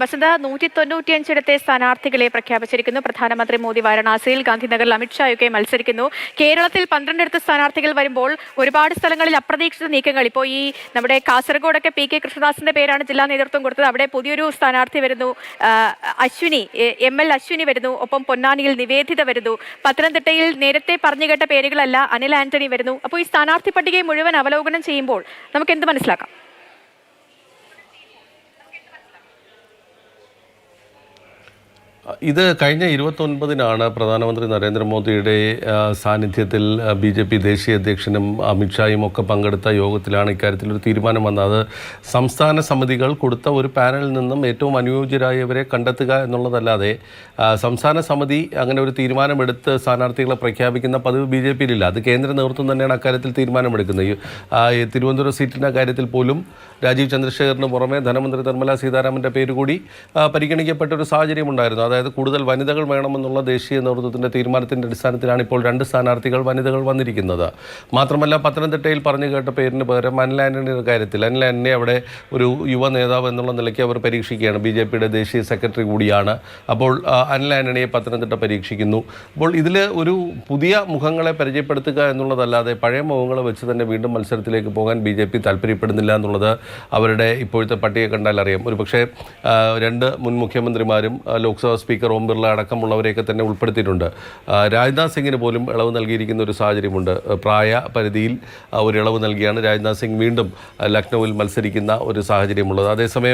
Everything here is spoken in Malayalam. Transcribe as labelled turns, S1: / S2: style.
S1: ബസന്ത 195 സ്ഥാനാർത്ഥികളെ പ്രഖ്യാപിച്ചിരിക്കുന്നു. പ്രധാനമന്ത്രി മോദി വാരണാസിയിൽ, ഗാന്ധിനഗറിൽ അമിത്ഷായൊക്കെ മത്സരിക്കുന്നു. കേരളത്തിൽ 12 സ്ഥാനാർത്ഥികൾ വരുമ്പോൾ ഒരുപാട് സ്ഥലങ്ങളിൽ അപ്രതീക്ഷിത നീക്കങ്ങൾ. ഇപ്പോൾ ഈ നമ്മുടെ കാസർഗോഡൊക്കെ PK കൃഷ്ണദാസിന്റെ പേരാണ് ജില്ലാ നേതൃത്വം കൊടുത്തത്. അവിടെ പുതിയൊരു സ്ഥാനാർത്ഥി വരുന്നു, ML അശ്വിനി വരുന്നു. ഒപ്പം പൊന്നാനിയിൽ നിവേദിത വരുന്നു. പത്തനംതിട്ടയിൽ നേരത്തെ പറഞ്ഞുകേട്ട പേരുകളല്ല, അനിൽ ആന്റണി വരുന്നു. അപ്പോൾ ഈ സ്ഥാനാർത്ഥി പട്ടികയെ മുഴുവൻ അവലോകനം ചെയ്യുമ്പോൾ നമുക്ക് എന്ത് മനസ്സിലാക്കാം?
S2: ഇത് കഴിഞ്ഞ 29-നാണ് പ്രധാനമന്ത്രി നരേന്ദ്രമോദിയുടെ സാന്നിധ്യത്തിൽ BJP ദേശീയ അധ്യക്ഷനും അമിത്ഷായും ഒക്കെ പങ്കെടുത്ത യോഗത്തിലാണ് ഇക്കാര്യത്തിലൊരു തീരുമാനം വന്നത്. സംസ്ഥാന സമിതികൾ കൊടുത്ത ഒരു പാനലിൽ നിന്നും ഏറ്റവും അനുയോജ്യരായവരെ കണ്ടെത്തുക എന്നുള്ളതല്ലാതെ സംസ്ഥാന സമിതി അങ്ങനെ ഒരു തീരുമാനമെടുത്ത് സ്ഥാനാർത്ഥികളെ പ്രഖ്യാപിക്കുന്ന പതിവ് BJPയിലില്ല. അത് കേന്ദ്ര നേതൃത്വം തന്നെയാണ് അക്കാര്യത്തിൽ തീരുമാനമെടുക്കുന്നത്. തിരുവനന്തപുരം സീറ്റിൻ്റെ കാര്യത്തിൽ പോലും രാജീവ് ചന്ദ്രശേഖറിന് പുറമെ ധനമന്ത്രി നിർമ്മല സീതാരാമൻ്റെ പേര് കൂടി പരിഗണിക്കപ്പെട്ടൊരു സാഹചര്യമുണ്ടായിരുന്നു. അതായത് കൂടുതൽ വനിതകൾ വേണമെന്നുള്ള ദേശീയ നേതൃത്വത്തിൻ്റെ തീരുമാനത്തിൻ്റെ അടിസ്ഥാനത്തിലാണ് ഇപ്പോൾ 2 സ്ഥാനാർത്ഥികൾ വനിതകൾ വന്നിരിക്കുന്നത്. മാത്രമല്ല പത്തനംതിട്ടയിൽ പറഞ്ഞു കേട്ട പേരിന് പകരം അനിൽ ആന്റണിയുടെ കാര്യത്തിൽ അനിൽ ആന്റണി അവിടെ ഒരു യുവ നേതാവ് എന്നുള്ള നിലയ്ക്ക് അവർ പരീക്ഷിക്കുകയാണ്. BJPയുടെ ദേശീയ സെക്രട്ടറി കൂടിയാണ്. അപ്പോൾ അനിൽ ആന്റണിയെ പത്തനംതിട്ട പരീക്ഷിക്കുന്നു. അപ്പോൾ ഇതിൽ ഒരു പുതിയ മുഖങ്ങളെ പരിചയപ്പെടുത്തുക എന്നുള്ളതല്ലാതെ പഴയ മുഖങ്ങളെ വെച്ച് തന്നെ വീണ്ടും മത്സരത്തിലേക്ക് പോകാൻ BJP താല്പര്യപ്പെടുന്നില്ല എന്നുള്ളത് അവരുടെ ഇപ്പോഴത്തെ പട്ടിക കണ്ടാൽ അറിയാം. ഒരു പക്ഷേ 2 മുൻ മുഖ്യമന്ത്രിമാരും ലോക്സഭാ സ്പീക്കർ ഓം ബിർള അടക്കമുള്ളവരെയൊക്കെ തന്നെ ഉൾപ്പെടുത്തിയിട്ടുണ്ട്. രാജ്നാഥ് സിംഗിന് പോലും ഇളവ് നൽകിയിരിക്കുന്ന ഒരു സാഹചര്യമുണ്ട്. പ്രായ പരിധിയിൽ ഒരു ഇളവ് നൽകിയാണ് രാജ്നാഥ് സിംഗ് വീണ്ടും ലക്നൌവിൽ മത്സരിക്കുന്ന ഒരു സാഹചര്യമുള്ളത്. അതേസമയം